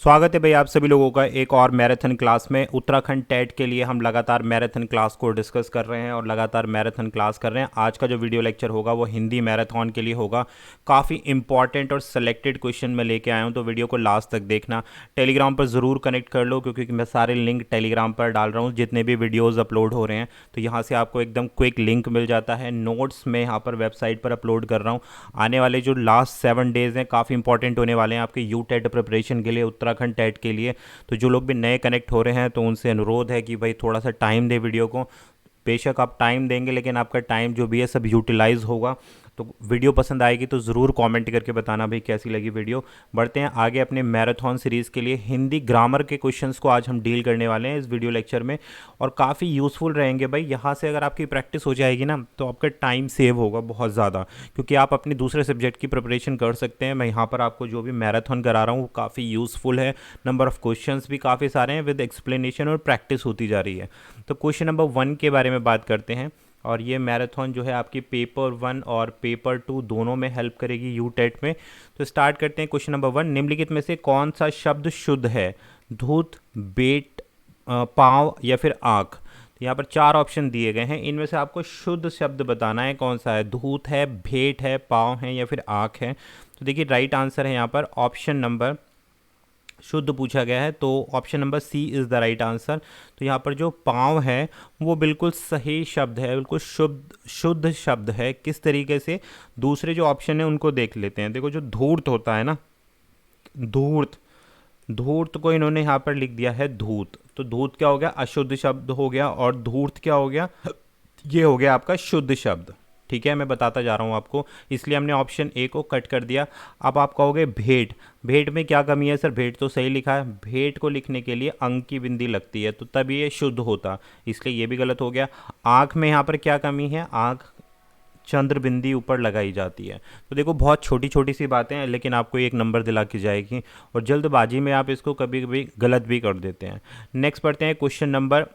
स्वागत है भाई आप सभी लोगों का एक और मैराथन क्लास में। उत्तराखंड टेट के लिए हम लगातार मैराथन क्लास को डिस्कस कर रहे हैं और लगातार मैराथन क्लास कर रहे हैं। आज का जो वीडियो लेक्चर होगा वो हिंदी मैराथन के लिए होगा। काफ़ी इंपॉर्टेंट और सेलेक्टेड क्वेश्चन मैं लेके आया हूँ, तो वीडियो को लास्ट तक देखना। टेलीग्राम पर ज़रूर कनेक्ट कर लो क्योंकि मैं सारे लिंक टेलीग्राम पर डाल रहा हूँ, जितने भी वीडियोज़ अपलोड हो रहे हैं तो यहाँ से आपको एकदम क्विक लिंक मिल जाता है। नोट्स मैं यहाँ पर वेबसाइट पर अपलोड कर रहा हूँ। आने वाले जो लास्ट 7 डेज़ हैं काफ़ी इंपॉर्टेंट होने वाले हैं आपके यूटेट प्रिपरेशन के लिए, उत्तराखंड टेट के लिए। तो जो लोग भी नए कनेक्ट हो रहे हैं तो उनसे अनुरोध है कि भाई थोड़ा सा टाइम दे वीडियो को। बेशक आप टाइम देंगे लेकिन आपका टाइम जो भी है सब यूटिलाइज होगा। तो वीडियो पसंद आएगी तो ज़रूर कमेंट करके बताना भाई कैसी लगी वीडियो। बढ़ते हैं आगे अपने मैराथन सीरीज़ के लिए। हिंदी ग्रामर के क्वेश्चंस को आज हम डील करने वाले हैं इस वीडियो लेक्चर में और काफ़ी यूज़फुल रहेंगे भाई। यहाँ से अगर आपकी प्रैक्टिस हो जाएगी ना तो आपका टाइम सेव होगा बहुत ज़्यादा, क्योंकि आप अपने दूसरे सब्जेक्ट की प्रिपरेशन कर सकते हैं। मैं यहाँ पर आपको जो भी मैराथन करा रहा हूँ वो काफ़ी यूज़फुल है। नंबर ऑफ़ क्वेश्चंस भी काफ़ी सारे हैं विद एक्सप्लेनेशन और प्रैक्टिस होती जा रही है। तो क्वेश्चन नंबर 1 के बारे में बात करते हैं। और ये मैराथन जो है आपकी पेपर 1 और पेपर 2 दोनों में हेल्प करेगी यूटेट में। तो स्टार्ट करते हैं क्वेश्चन नंबर 1। निम्नलिखित में से कौन सा शब्द शुद्ध है? धूत, बेट, पाँव या फिर आँख। तो यहाँ पर 4 ऑप्शन दिए गए हैं, इनमें से आपको शुद्ध शब्द बताना है कौन सा है। धूत है, भेंट है, पाँव है या फिर आँख है। तो देखिए राइट आंसर है यहाँ पर ऑप्शन नंबर, शुद्ध पूछा गया है तो option number C is the right answer. तो यहाँ पर जो पाँव है वो बिल्कुल सही शब्द है, बिल्कुल शुद्ध शब्द है। किस तरीके से? दूसरे जो ऑप्शन है उनको देख लेते हैं। देखो जो धूर्त होता है ना, धूर्त को इन्होंने यहाँ पर लिख दिया है धूत। तो धूत क्या हो गया? अशुद्ध शब्द हो गया। और धूर्त क्या हो गया? ये हो गया आपका शुद्ध शब्द। ठीक है, मैं बताता जा रहा हूँ आपको, इसलिए हमने ऑप्शन ए को कट कर दिया। अब आप कहोगे भेंट, भेंट में क्या कमी है सर? भेंट तो सही लिखा है। भेंट को लिखने के लिए अंक की बिंदी लगती है तो तब ये शुद्ध होता, इसलिए ये भी गलत हो गया। आँख में यहाँ पर क्या कमी है? आँख चंद्र बिंदी ऊपर लगाई जाती है। तो देखो बहुत छोटी छोटी सी बातें हैं लेकिन आपको एक नंबर दिला के जाएगी और जल्दबाजी में आप इसको कभी कभी गलत भी कर देते हैं। नेक्स्ट पढ़ते हैं क्वेश्चन नंबर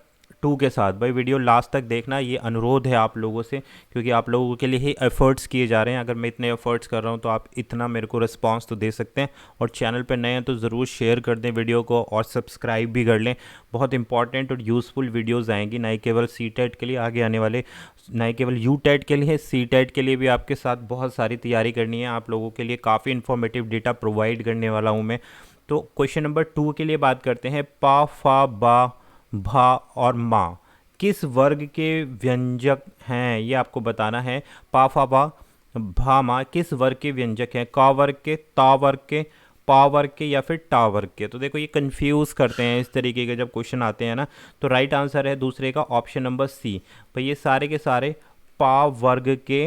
2 के साथ। भाई वीडियो लास्ट तक देखना, ये अनुरोध है आप लोगों से, क्योंकि आप लोगों के लिए ही एफर्ट्स किए जा रहे हैं। अगर मैं इतने एफर्ट्स कर रहा हूँ तो आप इतना मेरे को रिस्पांस तो दे सकते हैं। और चैनल पर नए हैं तो ज़रूर शेयर कर दें वीडियो को और सब्सक्राइब भी कर लें। बहुत इंपॉर्टेंट और यूज़फुल वीडियोज़ आएंगी, न केवल सीटेट के लिए आगे आने वाले, न केवल यूटेट के लिए, सीटेट के लिए भी आपके साथ बहुत सारी तैयारी करनी है। आप लोगों के लिए काफ़ी इन्फॉर्मेटिव डेटा प्रोवाइड करने वाला हूँ मैं। तो क्वेश्चन नंबर 2 के लिए बात करते हैं। पा, फा, बा, भा और माँ किस वर्ग के व्यंजक हैं? ये आपको बताना है। पा, फा, बा, भा, माँ किस वर्ग के व्यंजक हैं? का वर्ग के, ता वर्ग के, पा वर्ग के या फिर टा वर्ग के? तो देखो ये कंफ्यूज करते हैं इस तरीके के जब क्वेश्चन आते हैं ना। तो राइट आंसर है दूसरे का ऑप्शन नंबर सी। भाई ये सारे के सारे पा वर्ग के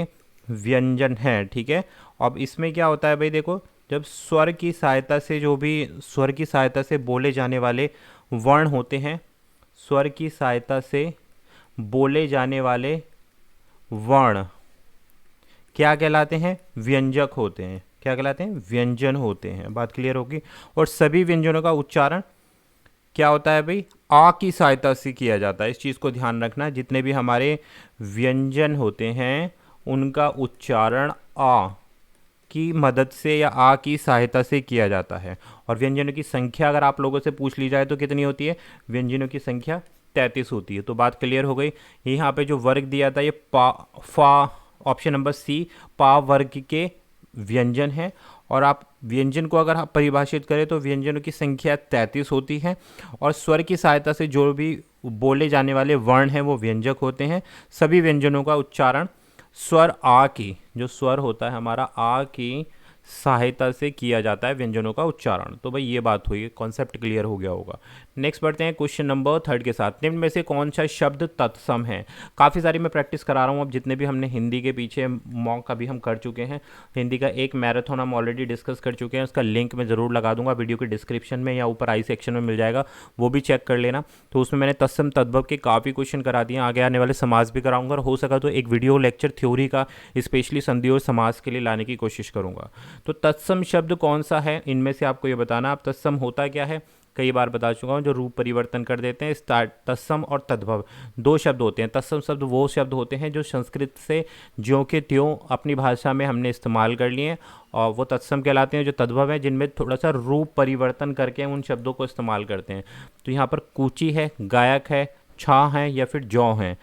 व्यंजन हैं। ठीक है, अब इसमें क्या होता है भाई, देखो जब स्वर की सहायता से, जो भी स्वर की सहायता से बोले जाने वाले वर्ण होते हैं, स्वर की सहायता से बोले जाने वाले वर्ण क्या कहलाते हैं? व्यंजक होते हैं। क्या कहलाते हैं? व्यंजन होते हैं। बात क्लियर होगी। और सभी व्यंजनों का उच्चारण क्या होता है भाई? आ की सहायता से किया जाता है। इस चीज़ को ध्यान रखना, जितने भी हमारे व्यंजन होते हैं उनका उच्चारण आ की मदद से या आ की सहायता से किया जाता है। और व्यंजनों की संख्या अगर आप लोगों से पूछ ली जाए तो कितनी होती है? व्यंजनों की संख्या 33 होती है। तो बात क्लियर हो गई। यहाँ पे जो वर्ग दिया था ये पा, फा, ऑप्शन नंबर सी, पा वर्ग के व्यंजन है। और आप व्यंजन को अगर आप परिभाषित करें तो व्यंजनों की संख्या 33 होती है। और स्वर की सहायता से जो भी बोले जाने वाले वर्ण हैं वो व्यंजक होते हैं। सभी व्यंजनों का उच्चारण स्वर आ की, जो स्वर होता है हमारा आ की सहायता से किया जाता है व्यंजनों का उच्चारण। तो भाई ये बात हुई, कॉन्सेप्ट क्लियर हो गया होगा। नेक्स्ट बढ़ते हैं क्वेश्चन नंबर 3 के साथ। निम्न में से कौन सा शब्द तत्सम है? काफ़ी सारी मैं प्रैक्टिस करा रहा हूँ। अब जितने भी हमने हिंदी के पीछे मॉक अभी हम कर चुके हैं, हिंदी का एक मैराथन हम ऑलरेडी डिस्कस कर चुके हैं, उसका लिंक मैं ज़रूर लगा दूंगा वीडियो के डिस्क्रिप्शन में या ऊपर आई सेक्शन में मिल जाएगा, वो भी चेक कर लेना। तो उसमें मैंने तत्सम तद्भव के काफ़ी क्वेश्चन करा दिए, आगे आने वाले समाज भी कराऊंगा और हो सका तो एक वीडियो लेक्चर थ्योरी का स्पेशली संधि और समाज के लिए लाने की कोशिश करूँगा। तो तत्सम शब्द कौन सा है? इनमें से आपको ये बताना। अब तत्सम होता क्या है? कई बार बता चुका हूँ, जो रूप परिवर्तन कर देते हैं। स्टार्ट तत्सम और तद्भव दो शब्द होते हैं। तत्सम शब्द वो शब्द होते हैं जो संस्कृत से ज्यों के त्यों अपनी भाषा में हमने इस्तेमाल कर लिए हैं, और वो तत्सम कहलाते हैं। जो तद्भव है जिनमें थोड़ा सा रूप परिवर्तन करके उन शब्दों को इस्तेमाल करते हैं। तो यहाँ पर कूची है, गायक है, छा है या फिर जौ है।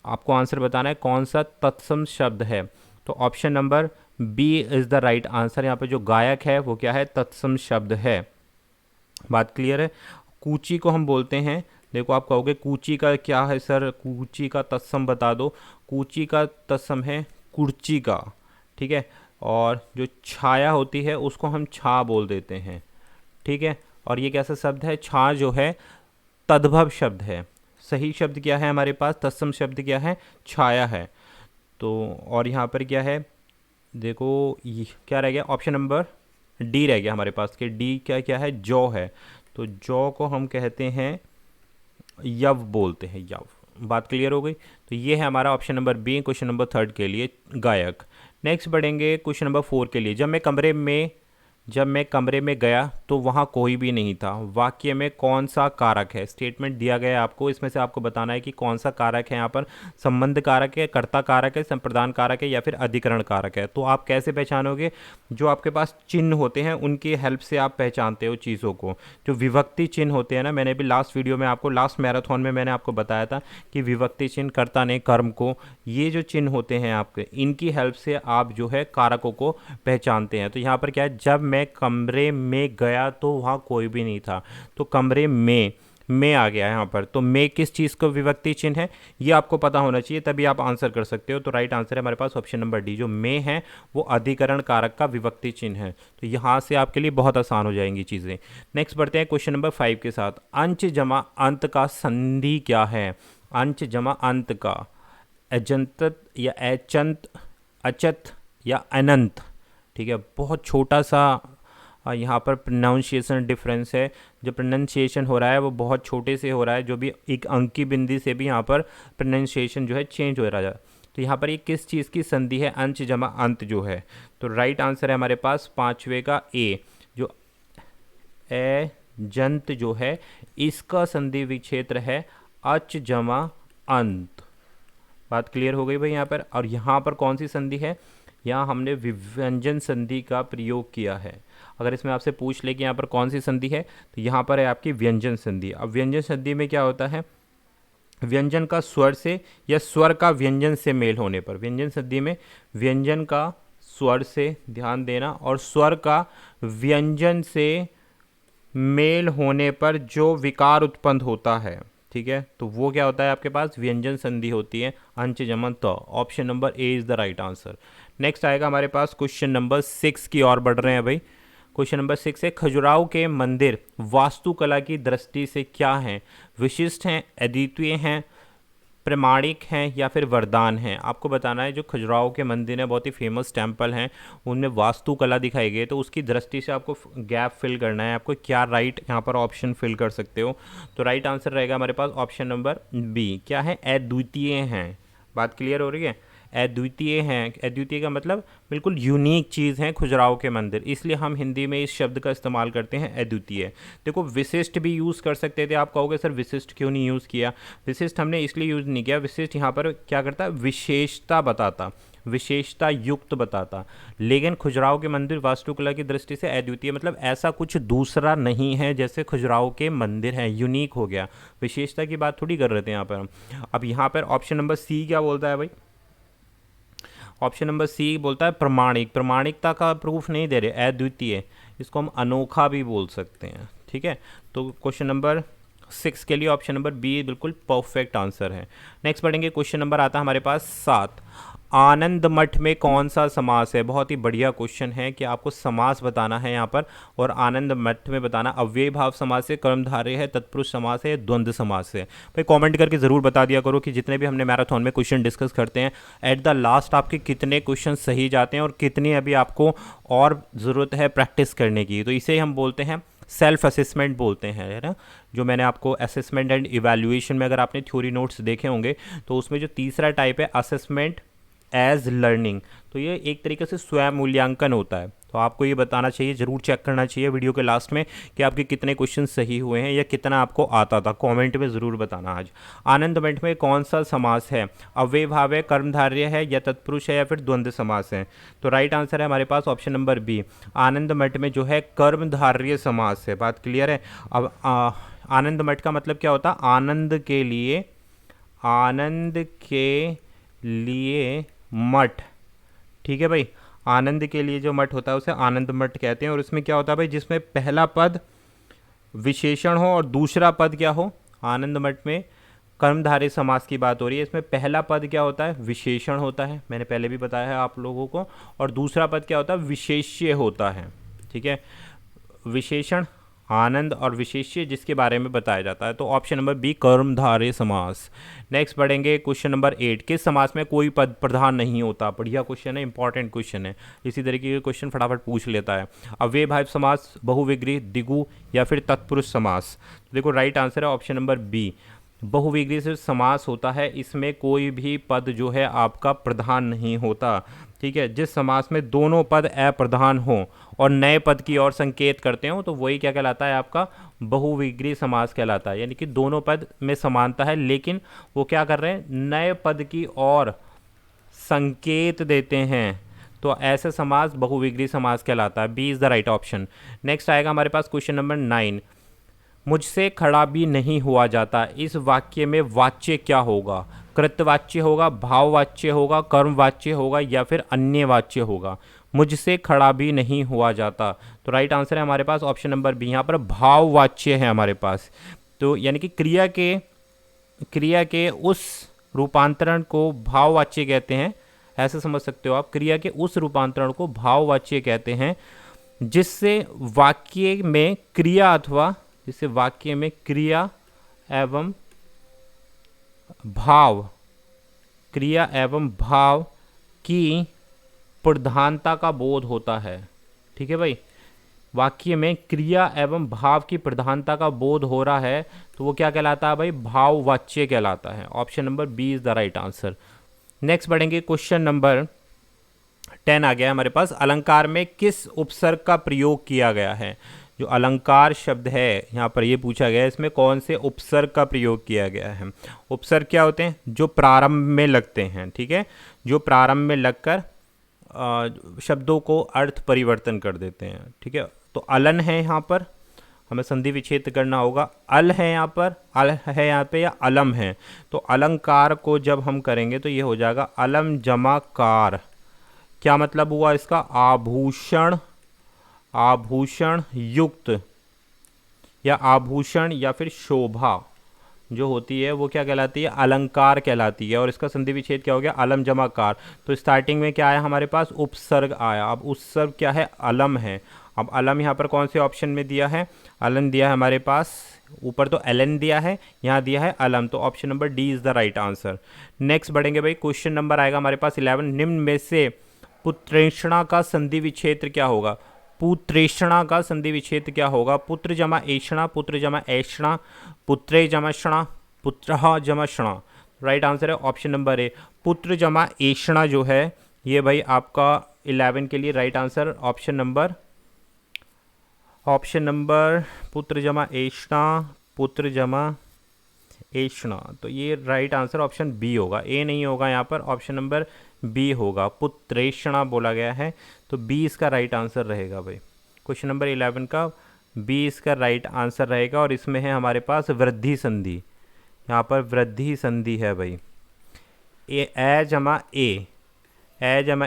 आपको आंसर बताना है कौन सा तत्सम शब्द है। तो option number B is the right answer. यहाँ पे जो गायक है वो क्या है, तत्सम शब्द है। बात क्लियर है। कूची को हम बोलते हैं, देखो आप कहोगे कूची का क्या है सर, कूची का तत्सम बता दो। कूची का तत्सम है कुर्ची का, ठीक है। और जो छाया होती है उसको हम छा बोल देते हैं, ठीक है। और ये कैसा शब्द है, छा जो है तद्भव शब्द है। सही शब्द क्या है हमारे पास, तत्सम शब्द क्या है, छाया है। तो और यहाँ पर क्या है, देखो ये क्या रह गया, ऑप्शन नंबर डी रह गया हमारे पास कि डी क्या क्या है, जौ है। तो जौ को हम कहते हैं यव बोलते हैं, यव। बात क्लियर हो गई। तो ये है हमारा option number B question number 3 के लिए, गायक। नेक्स्ट बढ़ेंगे क्वेश्चन नंबर 4 के लिए। जब मैं कमरे में गया तो वहाँ कोई भी नहीं था। वाक्य में कौन सा कारक है, स्टेटमेंट दिया गया है आपको, इसमें से आपको बताना है कि कौन सा कारक है। यहाँ पर संबंध कारक है, कर्ता कारक है, संप्रदान कारक है या फिर अधिकरण कारक है। तो आप कैसे पहचानोगे, जो आपके पास चिन्ह होते हैं उनकी हेल्प से आप पहचानते हो चीज़ों को। जो विभक्ति चिन्ह होते हैं ना, मैंने भी लास्ट वीडियो में आपको, लास्ट मैराथन में मैंने आपको बताया था कि विभक्ति चिन्ह, कर्ता ने, कर्म को, ये जो चिन्ह होते हैं आपके, इनकी हेल्प से आप जो है कारकों को पहचानते हैं। तो यहाँ पर क्या है, जब मैं कमरे में गया तो वहाँ कोई भी नहीं था। तो कमरे में आ गया यहाँ पर। तो में किस चीज़ को विभक्ति चिन्ह है, ये आपको पता होना चाहिए, तभी आप आंसर कर सकते हो। तो राइट आंसर है हमारे पास ऑप्शन नंबर डी, जो में है वो अधिकरण कारक का विभक्ति चिन्ह है। तो यहाँ से आपके लिए बहुत आसान हो जाएंगी चीज़ें। नेक्स्ट बढ़ते हैं क्वेश्चन नंबर 5 के साथ। अंश जमा अंत का संधि क्या है। अंश जमा अंत का अजंत या अचंत, अचत या अनंत, ठीक है। बहुत छोटा सा यहाँ पर प्रोनाउंसिएशन डिफरेंस है। जो प्रोनाउंसिएशन हो रहा है वो बहुत छोटे से हो रहा है, जो भी एक अंक की बिंदी से भी यहाँ पर प्रोनाउंसिएशन जो है चेंज हो रहा है। तो यहाँ पर ये किस चीज़ की संधि है, अंश जमा अंत जो है। तो राइट आंसर है हमारे पास 5वें का ए, जो ए जंत जो है इसका संधि विक्षेत्र है अच जमा अंत। बात क्लियर हो गई भाई यहाँ पर। और यहाँ पर कौन सी संधि है, यहाँ हमने विव्यंजन संधि का प्रयोग किया है। अगर इसमें आपसे पूछ ले कि यहाँ पर कौन सी संधि है, तो यहाँ पर है आपकी व्यंजन संधि। अब व्यंजन संधि में क्या होता है, व्यंजन का स्वर से या स्वर का व्यंजन से मेल होने पर, व्यंजन संधि में व्यंजन का स्वर से, ध्यान देना, और स्वर का व्यंजन से मेल होने पर जो विकार उत्पन्न होता है, ठीक है, तो वो क्या होता है आपके पास, व्यंजन संधि होती है, अंश जमन त। Option number A is the right answer. Next आएगा हमारे पास क्वेश्चन नंबर 6 की ओर बढ़ रहे हैं भाई। क्वेश्चन नंबर 6 है, खजुराहो के मंदिर वास्तुकला की दृष्टि से क्या हैं, विशिष्ट हैं, अद्वितीय हैं, प्रमाणिक हैं या फिर वरदान हैं। आपको बताना है जो खजुराहो के मंदिर हैं, बहुत ही फेमस टेम्पल हैं, उनमें वास्तुकला दिखाई गई है। तो उसकी दृष्टि से आपको गैप फिल करना है, आपको क्या राइट यहाँ पर ऑप्शन फिल कर सकते हो। तो राइट आंसर रहेगा हमारे पास ऑप्शन नंबर बी, क्या है, अद्वितीय हैं। बात क्लियर हो रही है, अद्वितीय हैं। अद्वितीय का मतलब बिल्कुल यूनिक चीज़ है खजुराहो के मंदिर, इसलिए हम हिंदी में इस शब्द का इस्तेमाल करते हैं, अद्वितीय। देखो विशिष्ट भी यूज़ कर सकते थे, आप कहोगे सर विशिष्ट क्यों नहीं यूज़ किया। विशिष्ट हमने इसलिए यूज़ नहीं किया, विशिष्ट यहाँ पर क्या करता, विशेषता बताता, विशेषता युक्त बताता। लेकिन खजुराहो के मंदिर वास्तुकला की दृष्टि से अद्वितीय, मतलब ऐसा कुछ दूसरा नहीं है जैसे खजुराहो के मंदिर हैं, यूनिक हो गया। विशेषता की बात थोड़ी कर रहे थे यहाँ पर हम। अब यहाँ पर ऑप्शन नंबर सी क्या बोलता है भाई, ऑप्शन नंबर सी बोलता है प्रमाणिक। प्रमाणिकता का प्रूफ नहीं दे रहे, अद्वितीय, इसको हम अनोखा भी बोल सकते हैं, ठीक है। तो क्वेश्चन नंबर 6 के लिए ऑप्शन नंबर बी बिल्कुल परफेक्ट आंसर है। नेक्स्ट पढ़ेंगे, क्वेश्चन नंबर आता है हमारे पास 7। आनंद मठ में कौन सा समास है। बहुत ही बढ़िया क्वेश्चन है कि आपको समास बताना है यहाँ पर, और आनंद मठ में बताना अव्ययी भाव समास है, कर्मधारय है, तत्पुरुष समास है, द्वंद्व समास है। भाई कमेंट करके ज़रूर बता दिया करो कि जितने भी हमने मैराथन में क्वेश्चन डिस्कस करते हैं, एट द लास्ट आपके कितने क्वेश्चन सही जाते हैं और कितनी अभी आपको और ज़रूरत है प्रैक्टिस करने की। तो इसे हम बोलते हैं सेल्फ असेसमेंट बोलते हैं, है ना। जो मैंने आपको असेसमेंट एंड इवैल्यूएशन में, अगर आपने थ्योरी नोट्स देखे होंगे, तो उसमें जो तीसरा टाइप है असेसमेंट एज लर्निंग, तो ये एक तरीके से स्वयं मूल्यांकन होता है। तो तो आपको ये बताना चाहिए, ज़रूर चेक करना चाहिए वीडियो के लास्ट में कि आपके कितने क्वेश्चन सही हुए हैं या कितना आपको आता था। कमेंट में ज़रूर बताना। आज आनंदमठ में कौन सा समास है? अव्ययभाव है, कर्मधारय है, या तत्पुरुष है, या फिर द्वंद्व समास है? तो राइट आंसर है हमारे पास ऑप्शन नंबर बी, आनंदमठ में जो है कर्मधारय समास है। बात क्लियर है? अब आनंदमठ का मतलब क्या होता है? आनंद के लिए, आनंद के लिए मठ। ठीक है भाई, आनंद के लिए जो मठ होता है उसे आनंद मठ कहते हैं। और उसमें क्या होता है भाई, जिसमें पहला पद विशेषण हो और दूसरा पद क्या हो? आनंद मठ में कर्मधारय समास की बात हो रही है, इसमें पहला पद क्या होता है? विशेषण होता है, मैंने पहले भी बताया है आप लोगों को। और दूसरा पद क्या होता है? विशेष्य होता है। ठीक है, विशेषण, आनंद और विशेष्य जिसके बारे में बताया जाता है। तो ऑप्शन नंबर बी कर्मधारय समास। नेक्स्ट बढ़ेंगे क्वेश्चन नंबर 8, किस समास में कोई पद प्रधान नहीं होता? बढ़िया क्वेश्चन है, इंपॉर्टेंट क्वेश्चन है, इसी तरीके के क्वेश्चन फटाफट पूछ लेता है। अव्ययभाव समास, बहुविग्रही, द्विगु, या फिर तत्पुरुष समास? तो देखो राइट आंसर है ऑप्शन नंबर बी, बहुविग्रही से समास होता है, इसमें कोई भी पद जो है आपका प्रधान नहीं होता। ठीक है, जिस समास में दोनों पद अप्रधान हो और नए पद की ओर संकेत करते हो तो वही क्या कहलाता है? आपका बहुविग्रही समास कहलाता है। यानी कि दोनों पद में समानता है लेकिन वो क्या कर रहे हैं? नए पद की ओर संकेत देते हैं, तो ऐसे समास बहुविग्रही समास कहलाता है। B is the right option. Next आएगा हमारे पास क्वेश्चन नंबर 9, मुझसे खड़ा भी नहीं हुआ जाता, इस वाक्य में वाच्य क्या होगा? कृतवाच्य होगा, भाववाच्य होगा, कर्मवाच्य होगा, या फिर अन्य वाच्य होगा? मुझसे खड़ा भी नहीं हुआ जाता, तो राइट आंसर है हमारे पास ऑप्शन नंबर बी, यहाँ पर भाववाच्य है हमारे पास। तो यानी कि क्रिया के उस रूपांतरण को भाववाच्य कहते हैं, ऐसे समझ सकते हो आप। क्रिया के उस रूपांतरण को भाववाच्य कहते हैं जिससे वाक्य में क्रिया अथवा जिससे वाक्य में क्रिया एवं भाव की प्रधानता का बोध होता है। ठीक है भाई, वाक्य में क्रिया एवं भाव की प्रधानता का बोध हो रहा है तो वो क्या कहलाता है भाई? भाववाच्य कहलाता है। Option number B is the right answer. Next बढ़ेंगे क्वेश्चन नंबर 10 आ गया है हमारे पास, अलंकार में किस उपसर्ग का प्रयोग किया गया है? जो अलंकार शब्द है यहाँ पर ये पूछा गया है, इसमें कौन से उपसर्ग का प्रयोग किया गया है? उपसर्ग क्या होते हैं? जो प्रारंभ में लगते हैं। ठीक है, जो प्रारंभ में लगकर शब्दों को अर्थ परिवर्तन कर देते हैं। ठीक है, तो अलन है यहाँ पर, हमें संधि विच्छेद करना होगा। अल है यहाँ पर, अल है यहाँ पे, या अलम है? तो अलंकार को जब हम करेंगे तो ये हो जाएगा अलम जमा कार। क्या मतलब हुआ इसका? आभूषण युक्त, या आभूषण या फिर शोभा जो होती है वो क्या कहलाती है? अलंकार कहलाती है। और इसका संधि विच्छेद क्या हो गया? अलम जमा कार। तो स्टार्टिंग में क्या आया हमारे पास? उपसर्ग आया। अब उपसर्ग क्या है? अलम है। अब अलम यहाँ पर कौन से ऑप्शन में दिया है? अलम दिया है हमारे पास, ऊपर तो एलन दिया है, यहाँ दिया है अलम, तो option number D is the right answer. Next बढ़ेंगे भाई, क्वेश्चन नंबर आएगा हमारे पास 11, निम्न में से पुत्रेषणा का संधि विच्छेद क्या होगा? पुत्रेषणा का संधि विच्छेद क्या होगा? पुत्र जमा एषणा, पुत्र जमा ऐषणा, पुत्रे जमा षणा, पुत्रः जमा षणा। राइट आंसर है ऑप्शन नंबर ए, पुत्र जमा एषणा जो है ये भाई आपका 11 के लिए राइट आंसर ऑप्शन नंबर पुत्र जमा एषणा, पुत्र जमा एषणा, तो ये राइट आंसर ऑप्शन बी होगा, ए नहीं होगा यहाँ पर, ऑप्शन नंबर बी होगा। पुत्रेषणा बोला गया है तो बी इसका राइट आंसर रहेगा भाई। क्वेश्चन नंबर 11 का बी इसका राइट आंसर रहेगा। और इसमें है हमारे पास वृद्धि संधि, यहाँ पर वृद्धि संधि है भाई। ए जमा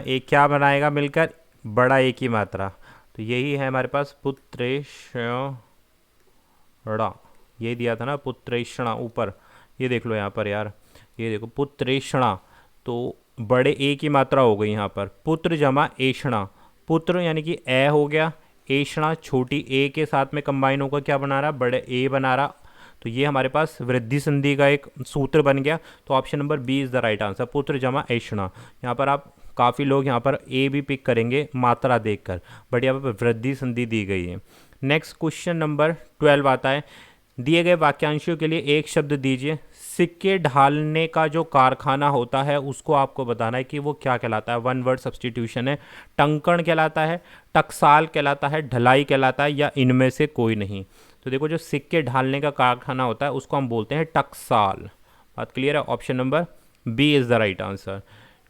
ए क्या बनाएगा मिलकर? बड़ा ए की मात्रा, तो यही है हमारे पास पुत्रेषणा, ये दिया था ना पुत्रेषणा ऊपर, ये देख लो यहाँ पर यार, ये देखो पुत्रेषणा, तो बड़े ए की मात्रा हो गई यहाँ पर। पुत्र जमा एषणा, पुत्र यानी कि ए हो गया, एषणा छोटी ए के साथ में कंबाइन होकर क्या बना रहा? बड़े ए बना रहा, तो ये हमारे पास वृद्धि संधि का एक सूत्र बन गया। तो option number B is the right answer, पुत्र जमा एषणा। यहाँ पर आप काफ़ी लोग यहाँ पर ए भी पिक करेंगे मात्रा देखकर, बट यहाँ पर वृद्धि संधि दी गई है। नेक्स्ट क्वेश्चन नंबर 12 आता है, दिए गए वाक्यांशों के लिए एक शब्द दीजिए। सिक्के ढालने का जो कारखाना होता है उसको आपको बताना है कि वो क्या कहलाता है। वन वर्ड सब्सटीट्यूशन है। टंकण कहलाता है, टकसाल कहलाता है, ढलाई कहलाता है, या इनमें से कोई नहीं। तो देखो, जो सिक्के ढालने का कारखाना होता है उसको हम बोलते हैं टकसाल। बात क्लियर है? Option number B is the right answer.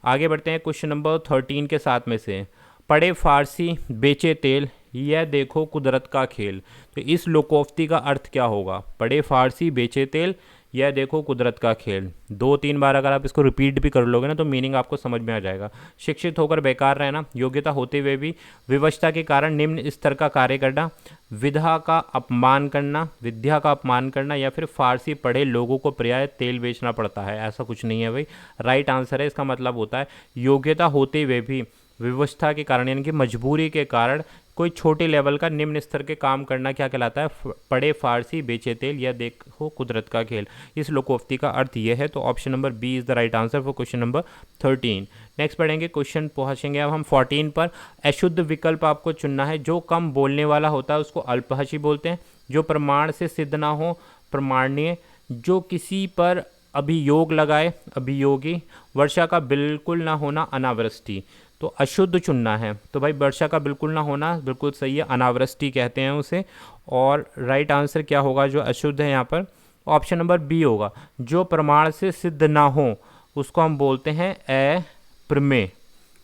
आगे बढ़ते हैं क्वेश्चन नंबर 13 के साथ में से। पढ़े फारसी बेचे तेल, यह देखो कुदरत का खेल। तो इस लोकोक्ति का अर्थ क्या होगा? पढ़े फारसी बेचे तेल, यह देखो कुदरत का खेल। 2-3 बार अगर आप इसको रिपीट भी कर लोगे ना तो मीनिंग आपको समझ में आ जाएगा। शिक्षित होकर बेकार रहना, योग्यता होते हुए भी विवशता के कारण निम्न स्तर का कार्य करना, विधा का अपमान करना, विद्या का अपमान करना, या फिर फारसी पढ़े लोगों को पर्याय तेल बेचना पड़ता है। ऐसा कुछ नहीं है भाई, राइट आंसर है। इसका मतलब होता है योग्यता होते हुए भी विवशता के कारण यानी कि मजबूरी के कारण कोई छोटे लेवल का निम्न स्तर के काम करना क्या कहलाता है? पढ़े फारसी बेचे तेल, या देखो कुदरत का खेल। इस लोकोक्ति का अर्थ यह है। तो option number B is the right answer for question number 13। Next पढ़ेंगे, क्वेश्चन पहुंचेंगे अब हम 14 पर। अशुद्ध विकल्प आपको चुनना है। जो कम बोलने वाला होता है उसको अल्पभाषी बोलते हैं। जो प्रमाण से सिद्ध ना हो प्रमाणनीय। जो किसी पर अभियोग लगाए अभियोगी। वर्षा का बिल्कुल ना होना अनावृष्टि। तो अशुद्ध चुनना है। तो भाई वर्षा का बिल्कुल ना होना बिल्कुल सही है, अनावृष्टि कहते हैं उसे। और राइट आंसर क्या होगा जो अशुद्ध है यहाँ पर? ऑप्शन नंबर बी होगा। जो प्रमाण से सिद्ध ना हो उसको हम बोलते हैं अप्रमेय।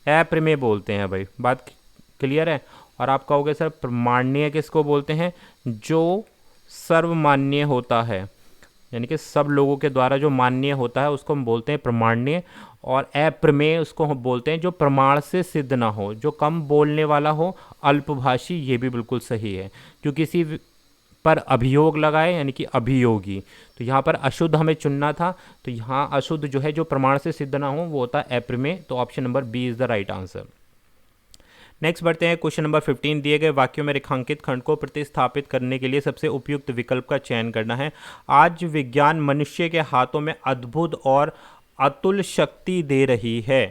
अप्रमेय बोलते हैं भाई। बात क्लियर है? और आप कहोगे सर प्रमाणनीय किसको बोलते हैं? जो सर्वमान्य होता है, यानी कि सब लोगों के द्वारा जो मान्य होता है उसको हम बोलते हैं प्रमाणनीय। और अप्रमेय उसको हम बोलते हैं जो प्रमाण से सिद्ध ना हो, जो कम बोलने वाला हो, अल्पभाषी। ये भी बिल्कुल सही है। जो किसी पर अभियोग लगाए यानी कि अभियोगी। तो यहाँ पर अशुद्ध हमें चुनना था, तो यहाँ अशुद्ध जो है जो प्रमाण से सिद्ध ना हो वो होता है अप्रमेय। तो option number B is the right answer. Next बढ़ते हैं क्वेश्चन नंबर 15। दिए गए वाक्यों में रेखांकित खंड को प्रतिस्थापित करने के लिए सबसे उपयुक्त विकल्प का चयन करना है। आज विज्ञान मनुष्य के हाथों में अद्भुत और अतुल शक्ति दे रही है।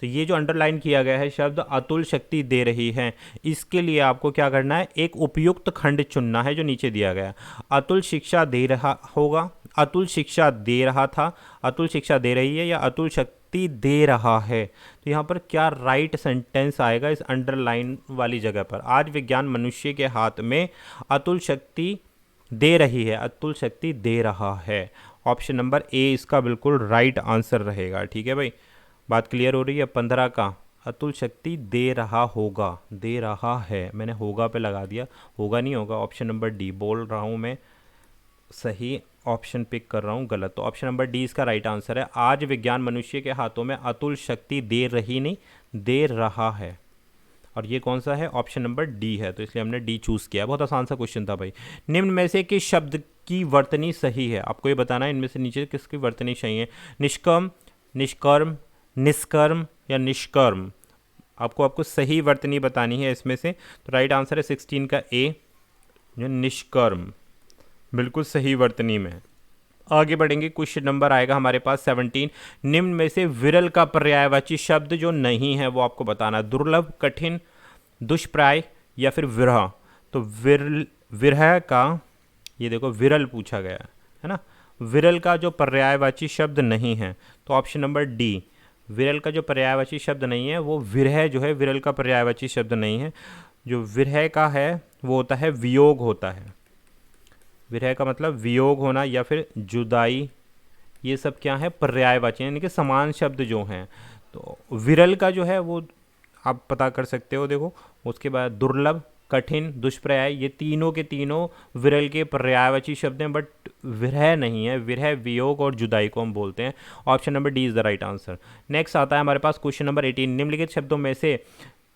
तो ये जो अंडरलाइन किया गया है शब्द अतुल शक्ति दे रही है, इसके लिए आपको क्या करना है? एक उपयुक्त खंड चुनना है जो नीचे दिया गया। अतुल शिक्षा दे रहा होगा, अतुल शिक्षा दे रहा था, अतुल शिक्षा दे रही है, या अतुल शक्ति दे रहा है। तो यहाँ पर क्या राइट सेंटेंस आएगा इस अंडरलाइन वाली जगह पर? आज विज्ञान मनुष्य के हाथ में अतुल शक्ति दे रही है, अतुल शक्ति दे रहा है। ऑप्शन नंबर ए इसका बिल्कुल राइट आंसर रहेगा। ठीक है भाई, बात क्लियर हो रही है? 15 का अतुल शक्ति दे रहा होगा, दे रहा है, मैंने होगा पे लगा दिया, होगा नहीं होगा। ऑप्शन नंबर डी बोल रहा हूँ मैं, सही ऑप्शन पिक कर रहा हूँ, गलत। तो ऑप्शन नंबर डी इसका राइट आंसर है। आज विज्ञान मनुष्य के हाथों में अतुल शक्ति दे रही नहीं, दे रहा है। और ये कौन सा है? ऑप्शन नंबर डी है, तो इसलिए हमने डी चूज़ किया। बहुत आसान सा क्वेश्चन था भाई। निम्न में से किस शब्द की वर्तनी सही है? आपको ये बताना है इनमें से नीचे किसकी वर्तनी सही है। निष्कर्म, निष्कर्म, निष्कर्म या निष्कर्म। आपको सही वर्तनी बतानी है इसमें से। तो राइट आंसर है 16 का ए, जो निष्कर्म बिल्कुल सही वर्तनी में। आगे बढ़ेंगे, क्वेश्चन नंबर आएगा हमारे पास 17। निम्न में से विरल का पर्यायवाची शब्द जो नहीं है वो आपको बताना है। दुर्लभ, कठिन, दुष्प्राय या फिर विरह। तो विरह का, ये देखो विरल पूछा गया है ना, विरल का जो पर्यायवाची शब्द नहीं है तो ऑप्शन नंबर डी, विरल का जो पर्यायवाची शब्द नहीं है वो विरह जो है, विरल का पर्यायवाची शब्द नहीं है। जो विरह का है वो होता है वियोग होता है। विरह का मतलब वियोग होना या फिर जुदाई, ये सब क्या है? पर्यायवाची, यानी कि समान शब्द जो हैं। तो विरल का जो है वो आप पता कर सकते हो। देखो उसके बाद दुर्लभ, कठिन, दुष्पर्याय, ये तीनों के तीनों विरल के पर्यायवाची शब्द हैं, बट विरह नहीं है। विरह वियोग और जुदाई को हम बोलते हैं। Option number D is the right answer. Next आता है हमारे पास क्वेश्चन नंबर 18। निम्नलिखित शब्दों में से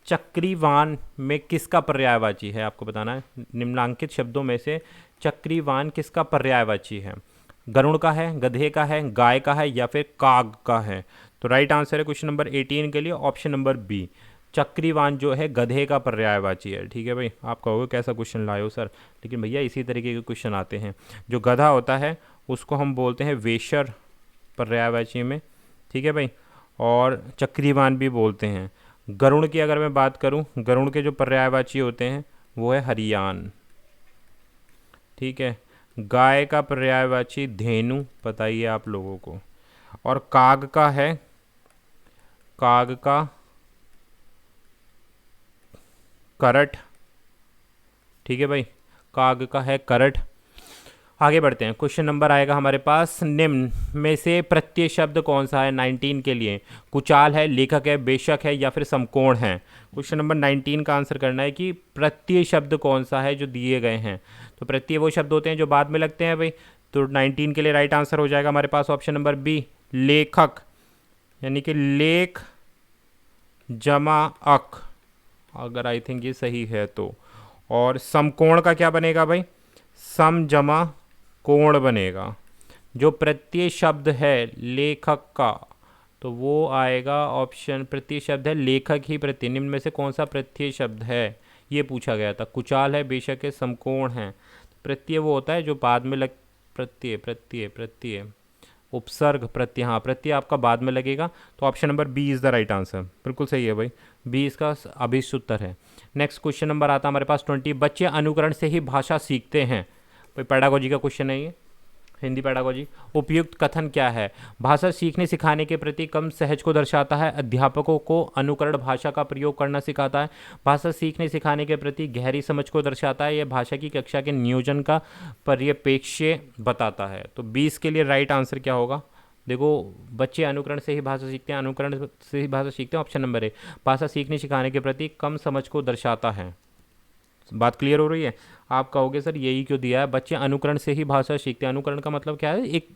चक्रीवान में किसका पर्यायवाची है? आपको बताना है। निम्नांकित शब्दों में से चक्रीवान किसका पर्यायवाची है? गरुड़ का है, गधे का है, गाय का है या फिर काग का है? तो राइट आंसर है क्वेश्चन नंबर 18 के लिए ऑप्शन नंबर बी, चक्रीवान जो है गधे का पर्यायवाची है। ठीक है भाई, आप कहोगे कैसा क्वेश्चन लाए हो सर, लेकिन भैया इसी तरीके के क्वेश्चन आते हैं। जो गधा होता है उसको हम बोलते हैं वेशर पर्यायवाची में। ठीक है भाई, और चक्रीवान भी बोलते हैं। गरुड़ की अगर मैं बात करूं, गरुड़ के जो पर्यायवाची होते हैं वो है हरियान। ठीक है, गाय का पर्यायवाची धेनु, बताइए आप लोगों को। और काग का है, काग का करट, ठीक है भाई, काग का है करट। आगे बढ़ते हैं, क्वेश्चन नंबर आएगा हमारे पास, निम्न में से प्रत्यय शब्द कौन सा है 19 के लिए? कुचाल है, लेखक है, बेशक है, या फिर समकोण है? क्वेश्चन नंबर 19 का आंसर करना है कि प्रत्यय शब्द कौन सा है जो दिए गए हैं। तो प्रत्यय वो शब्द होते हैं जो बाद में लगते हैं भाई। तो 19 के लिए राइट आंसर हो जाएगा हमारे पास ऑप्शन नंबर बी, लेखक, यानी कि लेख जमा अक, अगर आई थिंक ये सही है तो। और समकोण का क्या बनेगा भाई? सम जमा कोण बनेगा। जो प्रत्यय शब्द है लेखक का, तो वो आएगा ऑप्शन, प्रत्यय शब्द है लेखक ही प्रत्यय, निम्न में से कौन सा प्रत्यय शब्द है, ये पूछा गया था। कुचाल है, बेशक है, समकोण है। प्रत्यय वो होता है जो बाद में लग, प्रत्यय प्रत्यय प्रत्यय उपसर्ग प्रत्यय, हाँ प्रत्यय आपका बाद में लगेगा। तो option number B is the right answer, बिल्कुल सही है भाई, बी इसका अभिष्ट उत्तर है। नेक्स्ट क्वेश्चन नंबर आता है हमारे पास 20, बच्चे अनुकरण से ही भाषा सीखते हैं। भाई पेडागोजी का क्वेश्चन है ये, हिंदी पेडागोजी। उपयुक्त कथन क्या है? भाषा सीखने सिखाने के प्रति कम सहज को दर्शाता है, अध्यापकों को अनुकरण भाषा का प्रयोग करना सिखाता है, भाषा सीखने सिखाने के प्रति गहरी समझ को दर्शाता है, यह भाषा की कक्षा के नियोजन का परिप्रेक्ष्य बताता है। तो 20 के लिए राइट आंसर क्या होगा? देखो, बच्चे अनुकरण से ही भाषा सीखते हैं, अनुकरण से ही भाषा सीखते हैं, ऑप्शन नंबर ए, भाषा सीखने सिखाने के प्रति कम समझ को दर्शाता है। बात क्लियर हो रही है? आप कहोगे सर यही क्यों दिया है, बच्चे अनुकरण से ही भाषा सीखते हैं, अनुकरण का मतलब क्या है? एक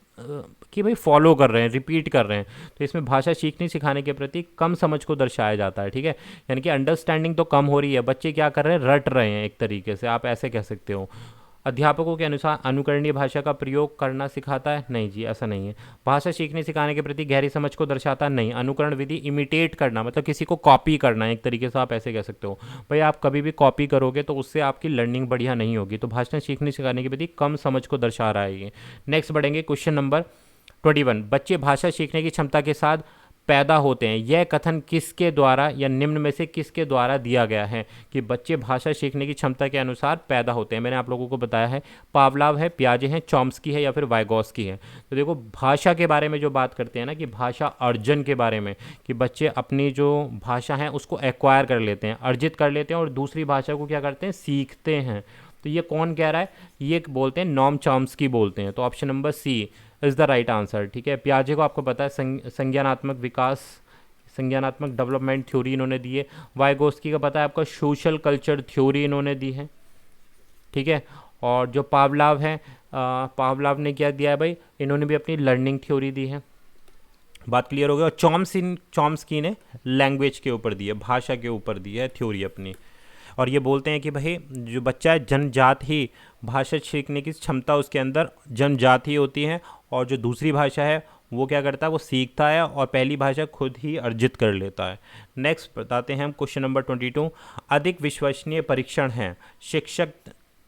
कि भाई फॉलो कर रहे हैं, रिपीट कर रहे हैं। तो इसमें भाषा सीखने सिखाने के प्रति कम समझ को दर्शाया जाता है, ठीक है, यानी कि अंडरस्टैंडिंग तो कम हो रही है, बच्चे क्या कर रहे हैं, रट रहे हैं एक तरीके से, आप ऐसे कह सकते हो। अध्यापकों के अनुसार अनुकरणीय भाषा का प्रयोग करना सिखाता है, नहीं जी ऐसा नहीं है। भाषा सीखने सिखाने के प्रति गहरी समझ को दर्शाता है, नहीं। अनुकरण विधि इमिटेट करना, मतलब किसी को कॉपी करना है एक तरीके से, आप ऐसे कह सकते हो। भाई आप कभी भी कॉपी करोगे तो उससे आपकी लर्निंग बढ़िया नहीं होगी। तो भाषा सीखने सिखाने के प्रति कम समझ को दर्शा रहा है ये। नेक्स्ट बढ़ेंगे, क्वेश्चन नंबर 21, बच्चे भाषा सीखने की क्षमता के साथ पैदा होते हैं, यह कथन किसके द्वारा या निम्न में से किसके द्वारा दिया गया है कि बच्चे भाषा सीखने की क्षमता के अनुसार पैदा होते हैं? मैंने आप लोगों को बताया है, पावलाव है, पियाजे हैं, चॉम्स्की है, या फिर वाइगोस्की है। तो देखो, भाषा के बारे में जो बात करते हैं ना, कि भाषा अर्जन के बारे में, कि बच्चे अपनी जो भाषा है उसको एक्वायर कर लेते हैं, अर्जित कर लेते हैं, और दूसरी भाषा को क्या करते हैं, सीखते हैं। तो ये कौन कह रहा है? ये बोलते हैं नॉम चॉम्स्की बोलते हैं। तो option number C is the right answer, ठीक है। पियाजे को आपको पता है संज्ञानात्मक विकास, संज्ञानात्मक डेवलपमेंट थ्योरी इन्होंने दी है। वाइगोस्की का पता है आपका सोशल कल्चर थ्योरी इन्होंने दी है, ठीक है। और जो पावलाव है, पावलाव ने क्या दिया है भाई, इन्होंने भी अपनी लर्निंग थ्योरी दी है। बात क्लियर हो गई। और चॉम्स्की ने लैंग्वेज के ऊपर दी है, भाषा के ऊपर दी है थ्योरी अपनी। और ये बोलते हैं कि भाई जो बच्चा है जनजात ही, भाषा सीखने की क्षमता उसके अंदर जनजात ही होती है, और जो दूसरी भाषा है वो क्या करता है, वो सीखता है और पहली भाषा खुद ही अर्जित कर लेता है। नेक्स्ट बताते हैं हम क्वेश्चन नंबर 22, अधिक विश्वसनीय परीक्षण है शिक्षक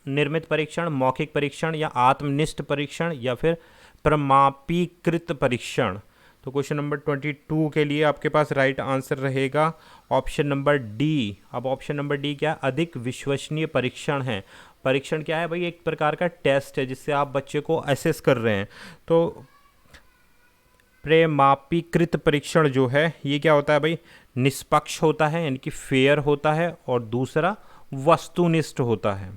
निर्मित परीक्षण, मौखिक परीक्षण, या आत्मनिष्ठ परीक्षण, या फिर प्रमापीकृत परीक्षण? तो क्वेश्चन नंबर 22 के लिए आपके पास राइट आंसर रहेगा ऑप्शन नंबर डी। अब ऑप्शन नंबर डी क्या? अधिक विश्वसनीय परीक्षण है। परीक्षण क्या है भाई? एक प्रकार का टेस्ट है जिससे आप बच्चे को असेस कर रहे हैं। तो प्रमापीकृत परीक्षण जो है ये क्या होता है भाई? निष्पक्ष होता है, यानी कि फेयर होता है, और दूसरा वस्तुनिष्ठ होता है,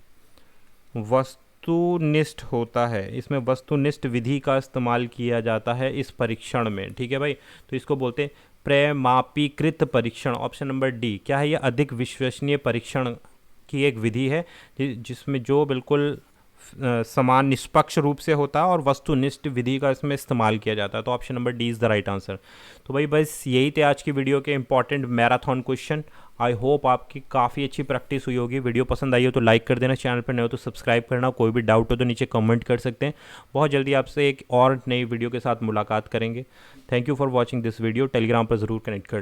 वस्तुनिष्ठ होता है। इसमें वस्तुनिष्ठ विधि का इस्तेमाल किया जाता है इस परीक्षण में, ठीक है भाई। तो इसको बोलते हैं प्रमापीकृत परीक्षण। ऑप्शन नंबर डी क्या है? ये अधिक विश्वसनीय परीक्षण की एक विधि है जिसमें जो बिल्कुल समान निष्पक्ष रूप से होता है और वस्तुनिष्ठ विधि का इसमें इस्तेमाल किया जाता है। तो option number D is the right answer. तो भाई बस यही थे आज की वीडियो के important marathon question. I hope आपकी काफ़ी अच्छी प्रैक्टिस हुई होगी। वीडियो पसंद आई हो तो लाइक कर देना, चैनल पर नए हो तो सब्सक्राइब करना, कोई भी डाउट हो तो नीचे कमेंट कर सकते हैं। बहुत जल्दी आपसे एक और नई वीडियो के साथ मुलाकात करेंगे। Thank you for watching this video. Telegram पर ज़रूर कनेक्ट कर